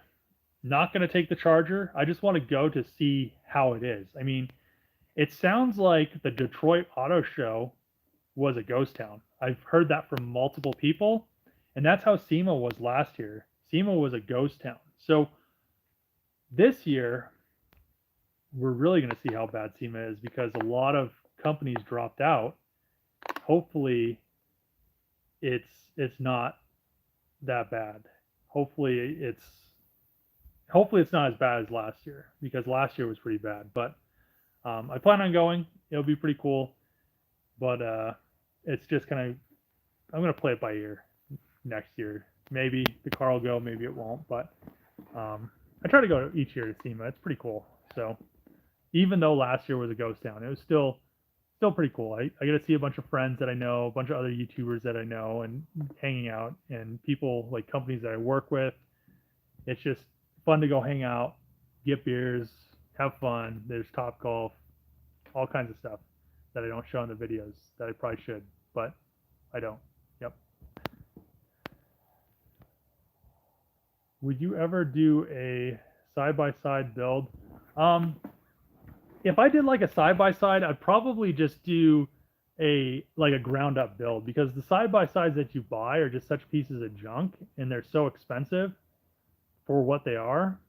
Not gonna take the Charger. I just want to go to see how it is. I mean, it sounds like the Detroit Auto Show was a ghost town. I've heard that from multiple people, and that's how Sema was last year. Sema was a ghost town. So this year, we're really going to see how bad Sema is because a lot of companies dropped out. Hopefully, it's not that bad. Hopefully it's not as bad as last year because last year was pretty bad. But I plan on going. It'll be pretty cool. But it's just kind of, I'm going to play it by ear next year. Maybe the car will go, maybe it won't. But I try to go each year to SEMA. It's pretty cool. So even though last year was a ghost town, it was still pretty cool. I get to see a bunch of friends that I know, a bunch of other YouTubers that I know, and hanging out, and people like companies that I work with. It's just fun to go hang out, get beers, have fun. There's Top Golf, all kinds of stuff that I don't show in the videos that I probably should, but I don't. Yep. Would you ever do a side-by-side build? If I did like a side-by-side, I'd probably just do a ground-up build because the side-by-sides that you buy are just such pieces of junk and they're so expensive for what they are,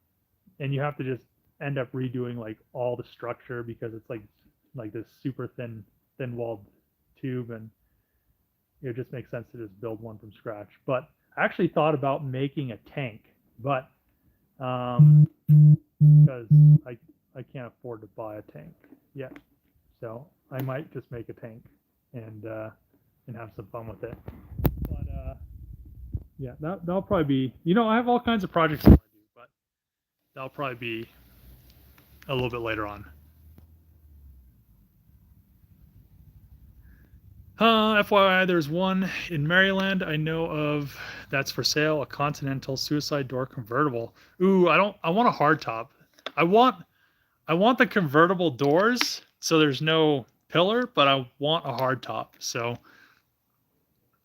and you have to just end up redoing like all the structure because it's like this super thin-walled tube, and it just makes sense to just build one from scratch. But I actually thought about making a tank, but because I can't afford to buy a tank yet, so I might just make a tank and have some fun with it. But yeah, that'll probably be. I have all kinds of projects I want to do, but that'll probably be a little bit later on. FYI, there's one in Maryland I know of that's for sale, a Continental suicide door convertible. Ooh, I want a hardtop. I want the convertible doors, so there's no pillar, but I want a hardtop. So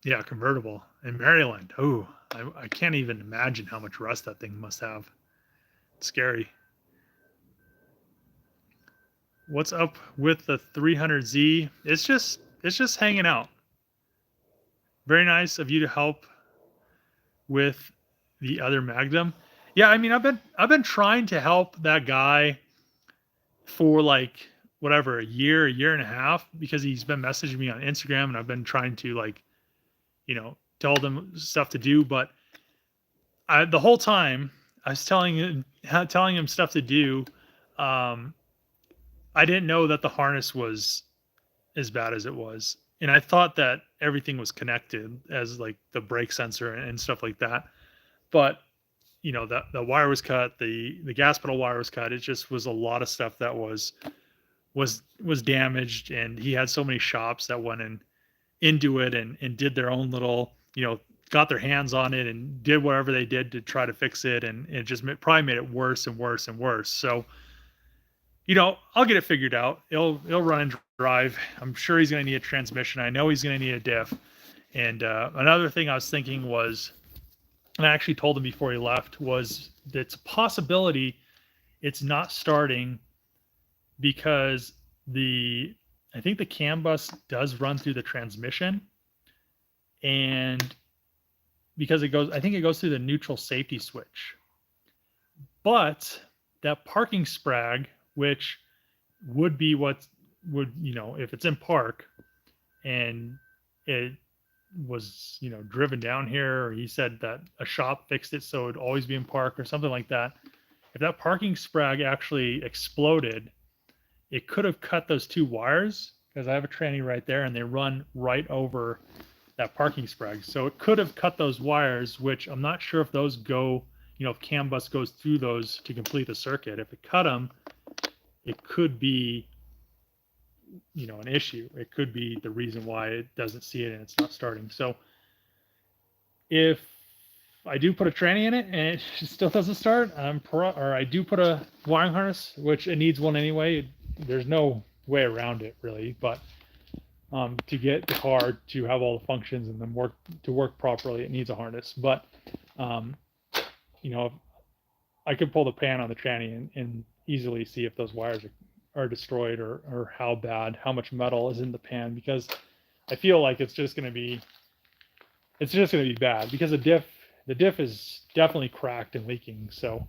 yeah, convertible in Maryland. Ooh, I can't even imagine how much rust that thing must have. It's scary. What's up with the 300Z? It's just hanging out. Very nice of you to help with the other Magnum. Yeah, I mean, I've been trying to help that guy for like whatever, a year and a half, because he's been messaging me on Instagram, and I've been trying to tell them stuff to do. But the whole time I was telling him stuff to do, I didn't know that the harness was as bad as it was, and I thought that everything was connected as like the brake sensor and stuff like that. But the wire was cut, the gas pedal wire was cut. It just was a lot of stuff that was damaged, and he had so many shops that went into it and did their own little, got their hands on it and did whatever they did to try to fix it, and it just probably made it worse and worse and worse. So I'll get it figured out. It'll run and drive. I'm sure he's going to need a transmission. I know he's going to need a diff. And another thing I was thinking was, and I actually told him before he left, was that it's a possibility it's not starting because I think the CAN bus does run through the transmission, and because I think it goes through the neutral safety switch. But that parking sprag, which would be what would, if it's in park and it was, driven down here, or he said that a shop fixed it so it'd always be in park or something like that. If that parking sprag actually exploded, it could have cut those two wires, because I have a tranny right there and they run right over that parking sprag. So it could have cut those wires, which I'm not sure if those go, if CAN bus goes through those to complete the circuit. If it cut them, it could be, an issue. It could be the reason why it doesn't see it and it's not starting. So if I do put a tranny in it and it still doesn't start, or I do put a wiring harness, which it needs one anyway. There's no way around it really, but to get the car to have all the functions and then work properly, it needs a harness. But I could pull the pan on the tranny and easily see if those wires are destroyed, or how much metal is in the pan, because I feel like it's just going to be bad, because the diff is definitely cracked and leaking. So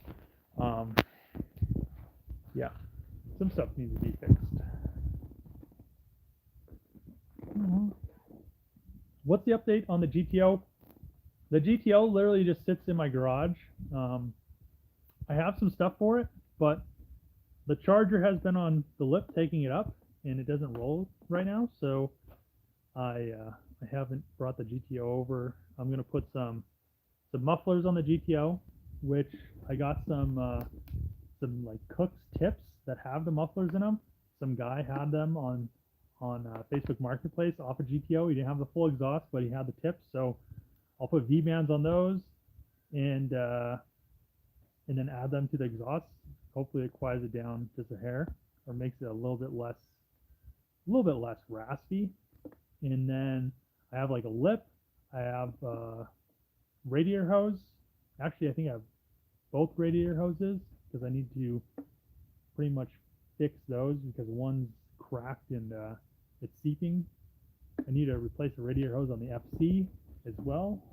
yeah, some stuff needs to be fixed. What's the update on the GTO? The GTO literally just sits in my garage. I have some stuff for it, but the charger has been on the lip taking it up, and it doesn't roll right now. So I haven't brought the GTO over. I'm gonna put some mufflers on the GTO, which I got some like Cook's tips that have the mufflers in them. Some guy had them on Facebook Marketplace off of GTO. He didn't have the full exhaust, but he had the tips. So I'll put V-bands on those, and then add them to the exhaust. Hopefully it quiets it down just a hair, or makes it a little bit less raspy. And then I have like a lip. I have radiator hose. Actually, I think I have both radiator hoses, because I need to pretty much fix those, because one's cracked and it's seeping. I need to replace the radiator hose on the FC as well.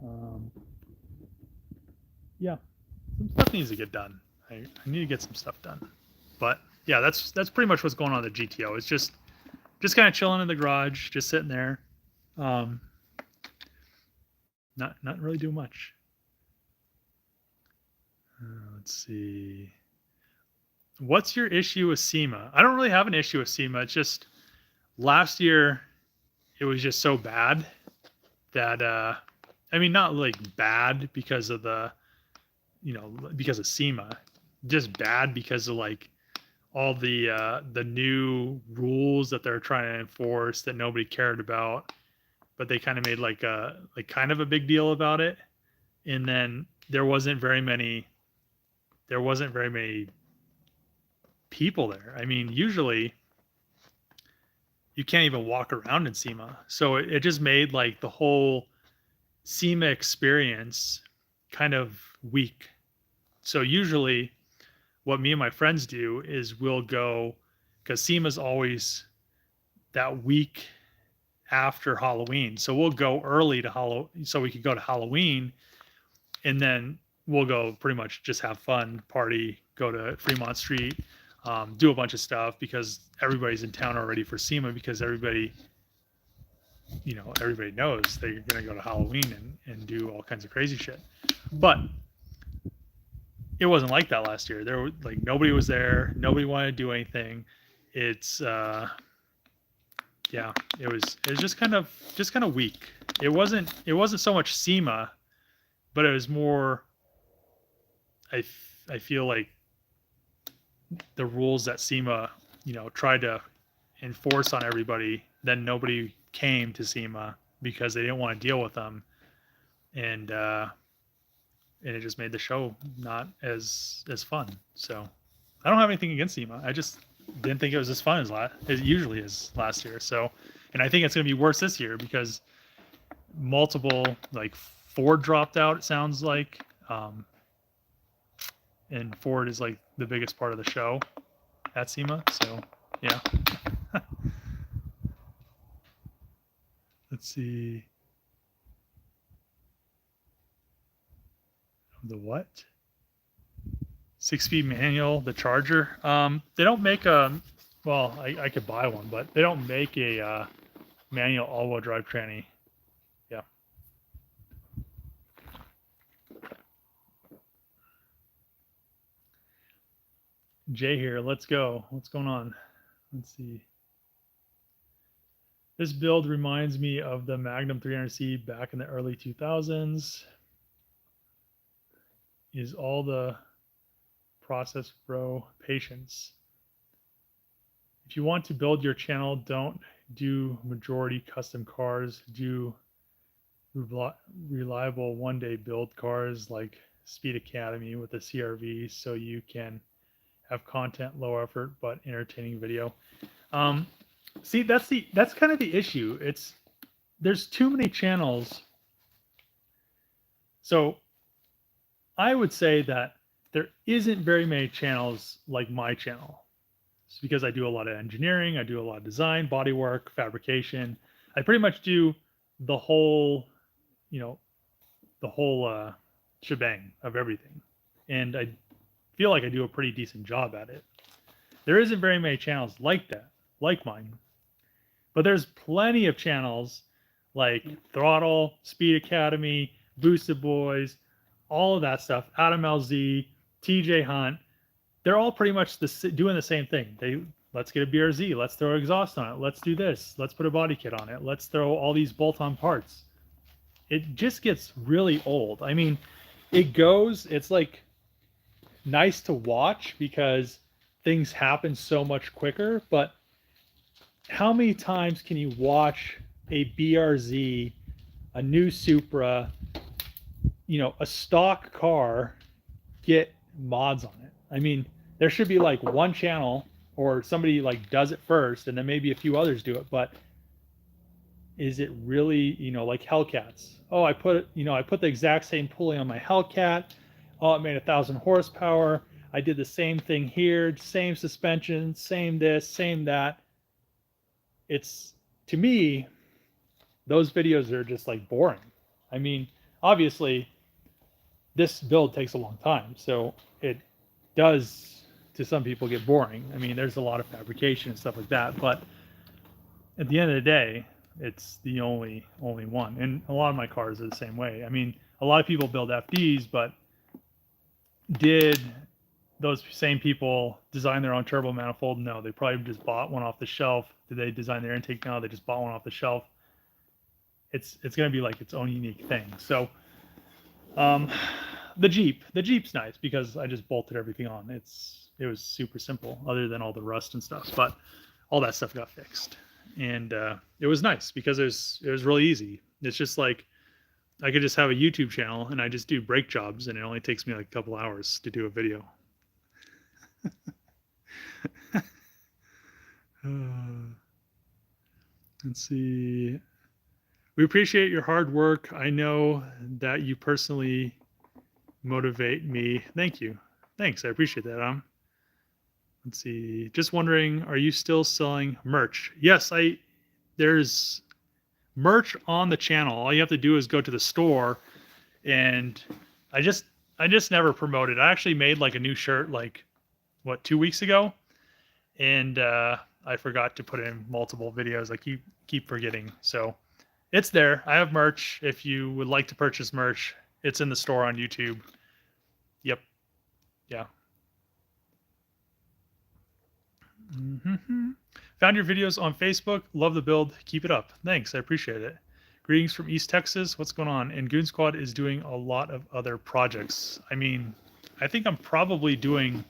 Yeah, some stuff needs to get done. I need to get some stuff done. But yeah, that's pretty much what's going on with the GTO. It's just kind of chilling in the garage, just sitting there. Not really doing much. Let's see. What's your issue with Sema? I don't really have an issue with Sema. It's just last year it was just so bad that I mean, not like bad because of because of Sema, just bad because of like all the new rules that they're trying to enforce that nobody cared about, but they kind of made like kind of a big deal about it. And then there wasn't very many people there. I mean, usually you can't even walk around in Sema. So it just made like the whole Sema experience kind of weak. So usually what me and my friends do is we'll go, because Sema's always that week after Halloween. So we'll go early to Halloween, so we could go to Halloween, and then we'll go pretty much just have fun, party, go to Fremont Street, do a bunch of stuff, because everybody's in town already for Sema, because everybody knows they're going to go to Halloween and do all kinds of crazy shit. But it wasn't like that last year. There were like, nobody was there. Nobody wanted to do anything. It's yeah, it was just kind of weak. It wasn't so much Sema, but it was more, I feel like the rules that Sema, tried to enforce on everybody, then nobody came to Sema because they didn't want to deal with them. And it just made the show not as fun. So I don't have anything against Sema. I just didn't think it was as fun as it usually is last year. So, and I think it's going to be worse this year, because multiple, like Ford dropped out, it sounds like. And Ford is like the biggest part of the show at Sema. So yeah. Let's see. The what? 6-speed manual, the Charger. They don't make a Well, I could buy one, but they don't make a manual all-wheel drive tranny. Yeah. Jay here. Let's go. What's going on? Let's see. This build reminds me of the Magnum 300C back in the early 2000s. Is all the process, bro? Patience. If you want to build your channel, don't do majority custom cars. Do reliable one-day build cars like Speed Academy with a CRV, so you can have content, low effort but entertaining video. See, that's kind of the issue. There's too many channels. So I would say that there isn't very many channels like my channel. It's because I do a lot of engineering, I do a lot of design, bodywork, fabrication. I pretty much do the whole, the whole shebang of everything. And I feel like I do a pretty decent job at it. There isn't very many channels like that, like mine. But there's plenty of channels like Throttle, Speed Academy, Boosted Boys, all of that stuff, Adam LZ, TJ Hunt. They're all pretty much doing the same thing. Let's get a BRZ, let's throw exhaust on it, let's do this, let's put a body kit on it, let's throw all these bolt-on parts. It just gets really old. I mean, it's like nice to watch because things happen so much quicker, but how many times can you watch a BRZ, a new Supra, a stock car get mods on it? I mean, there should be like one channel or somebody like does it first and then maybe a few others do it, but is it really, like Hellcats? Oh, I put the exact same pulley on my Hellcat. Oh, it made 1,000 horsepower. I did the same thing here, same suspension, same this, same that. To me, those videos are just like boring. I mean, obviously this build takes a long time, so it does to some people get boring. I mean, there's a lot of fabrication and stuff like that, but at the end of the day, it's the only one. And a lot of my cars are the same way. I mean, a lot of people build FDs, but did those same people design their own turbo manifold? No, they probably just bought one off the shelf. Did they design their intake? No, they just bought one off the shelf. It's going to be like its own unique thing. So the Jeep's nice because I just bolted everything on. It was super simple other than all the rust and stuff, but all that stuff got fixed. And it was nice because it was really easy. It's just like I could just have a YouTube channel and I just do brake jobs and it only takes me like a couple hours to do a video. Let's see. We appreciate your hard work. I know that you personally motivate me. Thank you. Thanks. I appreciate that. Let's see. Just wondering, are you still selling merch? Yes, there's merch on the channel. All you have to do is go to the store, and I just never promote it. I actually made like a new shirt like 2 weeks ago, and I forgot to put in multiple videos. I keep forgetting. So it's there. I have merch. If you would like to purchase merch, it's in the store on YouTube. Yep. Yeah. Found your videos on Facebook. Love the build. Keep it up. Thanks. I appreciate it. Greetings from East Texas. What's going on? And Goon Squad is doing a lot of other projects. I mean, I think I'm probably doing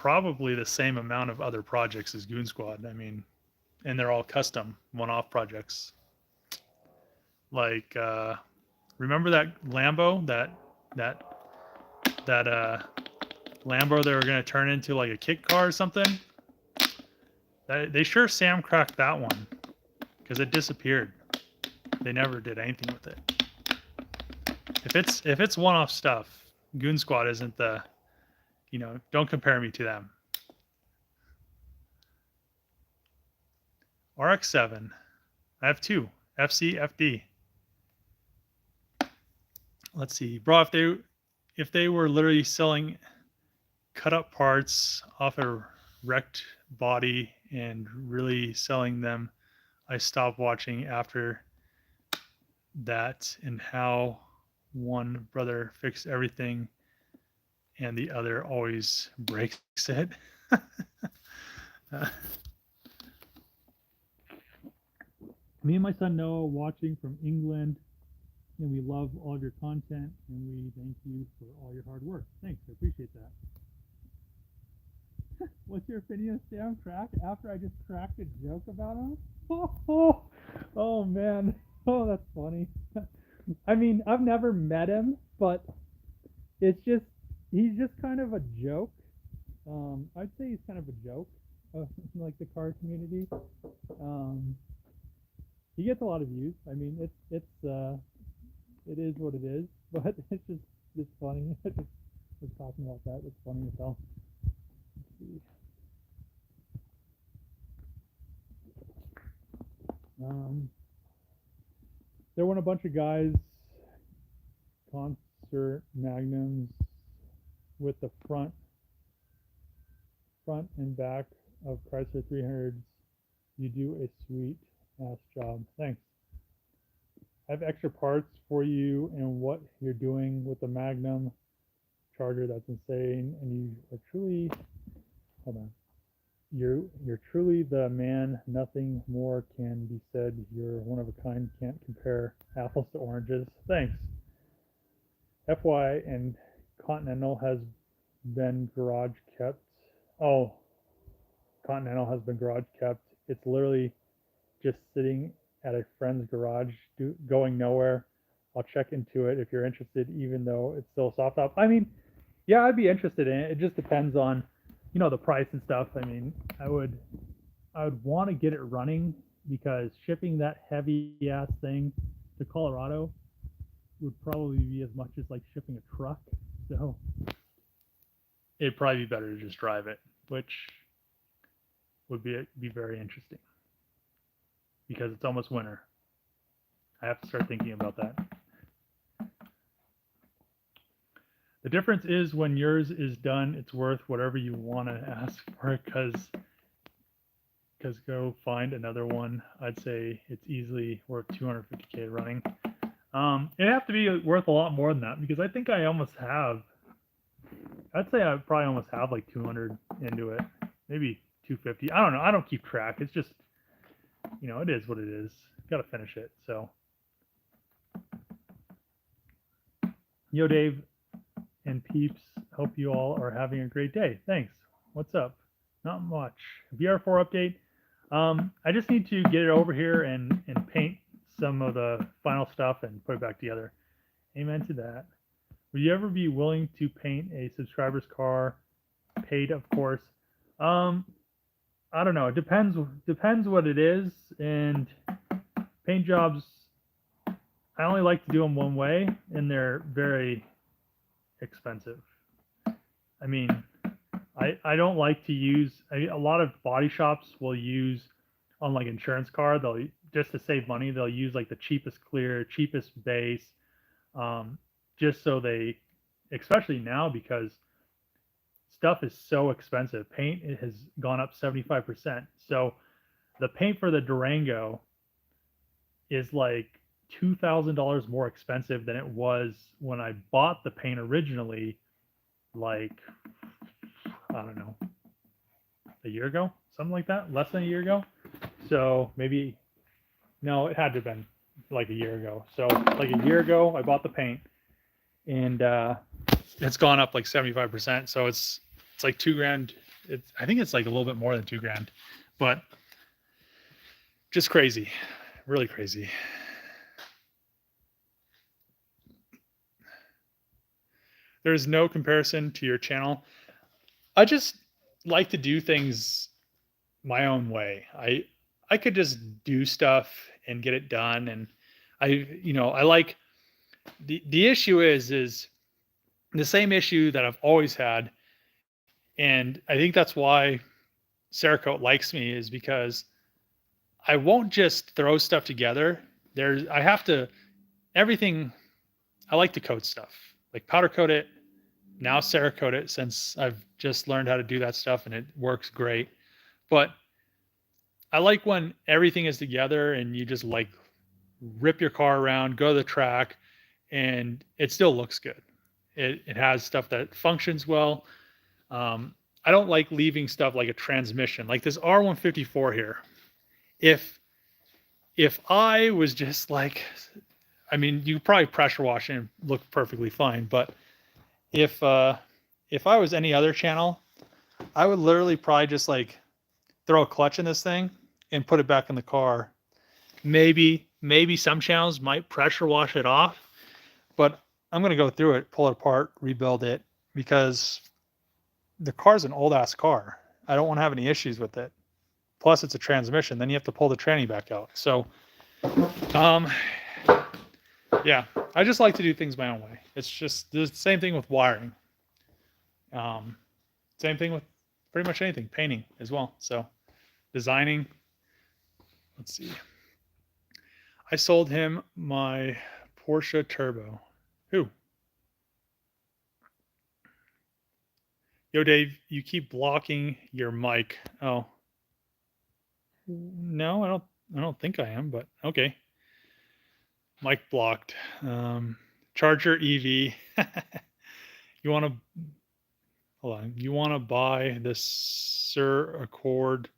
the same amount of other projects as Goon Squad. I mean, and they're all custom, one-off projects. Like, remember that Lambo, that Lambo they were going to turn into like a kit car or something? They sure Sam cracked that one because it disappeared. They never did anything with it. If it's one-off stuff, Goon Squad isn't the, don't compare me to them. RX-7. I have 2. FC, FD. Let's see. Bro, if they were literally selling cut up parts off a wrecked body and really selling them, I stopped watching after that, and how one brother fixed everything and the other always breaks it. Me and my son Noah watching from England, and we love all of your content, and we thank you for all your hard work. Thanks, I appreciate that. What's your opinion of Sam Crack after I just cracked a joke about him? Oh man, oh that's funny. I mean, I've never met him, but it's just he's just kind of a joke. I'd say he's kind of a joke, like the car community. He gets a lot of views. I mean, it is what it is, but it's funny. I just was talking about that. It's funny as hell. Let's see. There went a bunch of guys concert Magnums with the front and back of Chrysler 300s. You do a sweet ass job. Thanks. I have extra parts for you and what you're doing with the Magnum charger. That's insane. And you are truly, hold on. You're truly the man. Nothing more can be said. You're one of a kind. Can't compare apples to oranges. Thanks. FY and Continental has been garage kept. Oh, Continental has been garage kept. It's literally just sitting at a friend's garage, going nowhere. I'll check into it if you're interested, even though it's still soft top. I mean, yeah, I'd be interested in it. It just depends on, the price and stuff. I mean, I would want to get it running, because shipping that heavy ass thing to Colorado would probably be as much as like shipping a truck. So it'd probably be better to just drive it, which would be very interesting, because it's almost winter. I have to start thinking about that. The difference is when yours is done, it's worth whatever you want to ask for it, because go find another one. I'd say it's easily worth 250K running. It'd have to be worth a lot more than that, because I think I almost have. I'd say I probably almost have like 200 into it, maybe 250. I don't know. I don't keep track. It's just, it is what it is. Got to finish it. So, yo, Dave and peeps, hope you all are having a great day. Thanks. What's up? Not much. VR4 update. I just need to get it over here and paint some of the final stuff and put it back together. Amen to that. Would you ever be willing to paint a subscriber's car? Paid, of course. I don't know. It depends what it is. And paint jobs, I only like to do them one way, and they're very expensive. I mean, I don't like to use, a lot of body shops will use on like insurance car, they'll, just to save money, they'll use like the cheapest clear, cheapest base, just so they, especially now because stuff is so expensive. Paint, it has gone up 75%. So the paint for the Durango is like $2,000 more expensive than it was when I bought the paint originally, like, I don't know, a year ago, something like that, less than a year ago. So maybe, no, it had to have been like a year ago. So like a year ago, I bought the paint, and it's gone up like 75%. So it's like $2,000. I think it's like a little bit more than $2,000, but just crazy, really crazy. There's no comparison to your channel. I just like to do things my own way. I could just do stuff and get it done, and I like the issue is the same issue that I've always had, and I think that's why Cerakote likes me, is because I won't just throw stuff together. I have to, everything, I like to coat stuff, like powder coat it, now Cerakote it since I've just learned how to do that stuff and it works great. But I like when everything is together and you just like rip your car around, go to the track, and it still looks good. It has stuff that functions well. Um, I don't like leaving stuff like a transmission, like this R154 here. If if I was just like, I mean, you probably pressure wash it and look perfectly fine, but if uh, if I was any other channel, I would literally probably just like throw a clutch in this thing and put it back in the car. Maybe some channels might pressure wash it off, but I'm gonna go through it, pull it apart, rebuild it because the car's an old ass car. I don't want to have any issues with it. Plus, it's a transmission. Then you have to pull the tranny back out. So, um, yeah, I just like to do things my own way. It's just the same thing with wiring. Um, Same thing with pretty much anything, painting as well. So, designing. Let's see. I sold him my Porsche Turbo. Who? Yo, Dave, you keep blocking your mic. Oh, no, I don't think I am, but okay. Mic blocked. Charger EV. You want to hold on? You want to buy this Sir Accord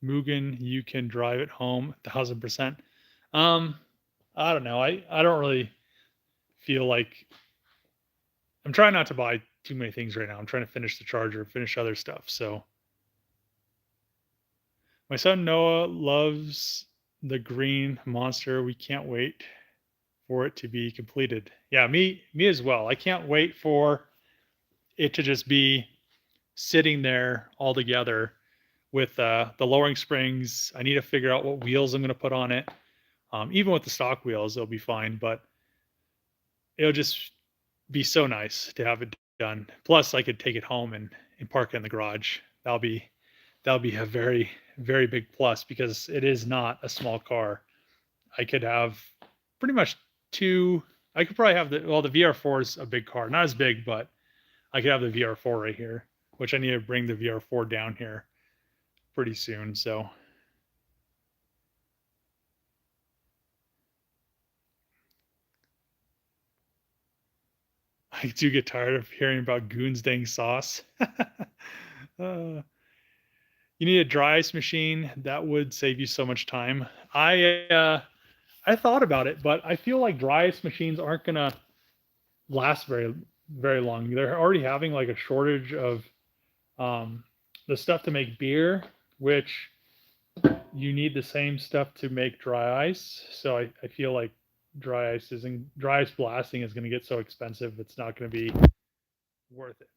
Mugen? You can drive it home 1,000%. I don't know. I don't really feel like I'm trying not to buy too many things right now. I'm trying to finish the charger, finish other stuff. So my son Noah loves the green monster. We can't wait for it to be completed. Yeah, me as well. I can't wait for it to just be sitting there all together with the lowering springs. I need to figure out what wheels I'm going to put on it. Even with the stock wheels, it'll be fine, but it'll just be so nice to have it done. Plus, I could take it home and park it in the garage. That'll be a very, very big plus because it is not a small car. I could have pretty much two. I could probably have the VR4 is a big car, not as big, but I could have the VR4 right here, which I need to bring the VR4 down here pretty soon. So I do get tired of hearing about Goon's dang sauce. You need a dry ice machine. That would save you so much time. I thought about it, but I feel like dry ice machines aren't gonna last very long. They're already having like a shortage of um, the stuff to make beer, which you need the same stuff to make dry ice. So I feel like dry ice blasting is going to get so expensive. It's not going to be worth it.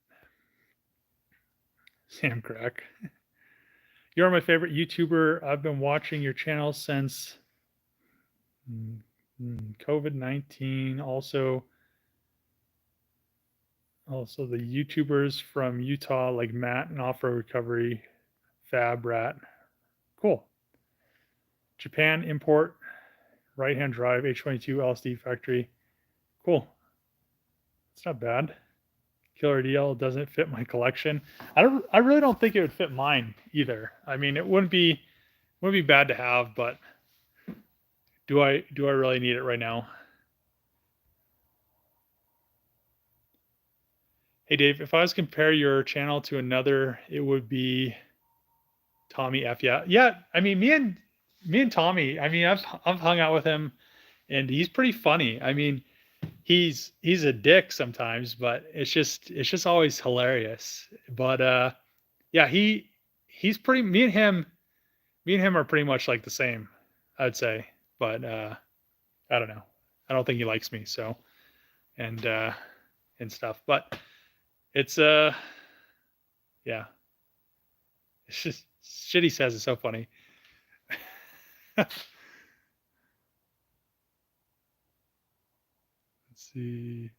Sam Crack. You're my favorite YouTuber. I've been watching your channel since COVID-19. Also the YouTubers from Utah like Matt and Off Road Recovery, Fab Rat. Cool. Japan import, right hand drive, H22 LSD factory. Cool. It's not bad. Killer DL doesn't fit my collection. I really don't think it would fit mine either. I mean, it wouldn't be bad to have, but do I really need it right now? Hey Dave, if I was to compare your channel to another, it would be Tommy F. Yeah. Yeah, I mean me and Tommy, I mean I've hung out with him and he's pretty funny. I mean, he's a dick sometimes, but it's just always hilarious. But yeah, he's pretty me and him are pretty much like the same, I'd say. But I don't know. I don't think he likes me, so and and stuff. But it's yeah. It's just shit he says is so funny. Let's see.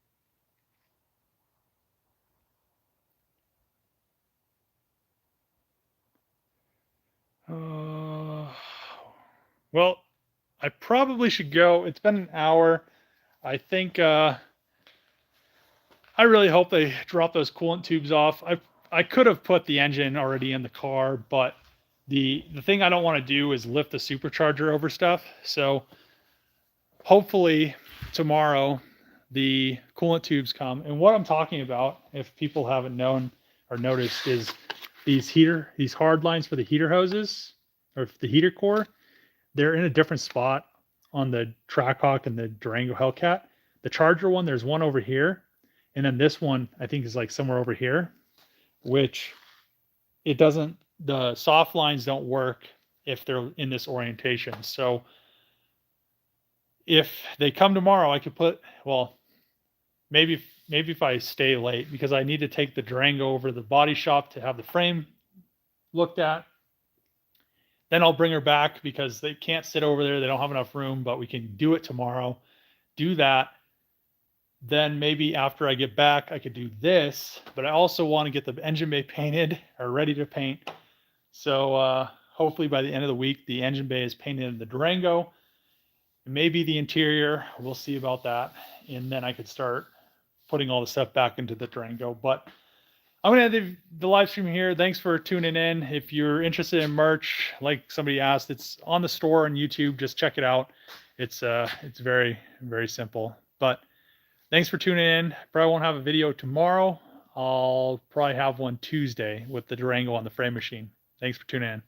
Well, I probably should go. It's been an hour. I think I really hope they drop those coolant tubes off. I could have put the engine already in the car, but the thing I don't want to do is lift the supercharger over stuff. So hopefully tomorrow the coolant tubes come. And what I'm talking about, if people haven't known or noticed, is these hard lines for the heater hoses or the heater core. They're in a different spot on the Trackhawk and the Durango Hellcat. The Charger one, there's one over here, and then this one I think is like somewhere over here, which it doesn't. The soft lines don't work if they're in this orientation. So if they come tomorrow, I could put, well, maybe if I stay late, because I need to take the Durango over to the body shop to have the frame looked at. Then I'll bring her back because they can't sit over there. They don't have enough room, but we can do it tomorrow. Do that. Then maybe after I get back, I could do this, but I also want to get the engine bay painted or ready to paint. So hopefully by the end of the week, the engine bay is painted in the Durango. Maybe the interior, we'll see about that. And then I could start putting all the stuff back into the Durango. But I'm going to end the live stream here. Thanks for tuning in. If you're interested in merch, like somebody asked, it's on the store on YouTube. Just check it out. It's very, very simple. But thanks for tuning in. Probably won't have a video tomorrow. I'll probably have one Tuesday with the Durango on the frame machine. Thanks for tuning in.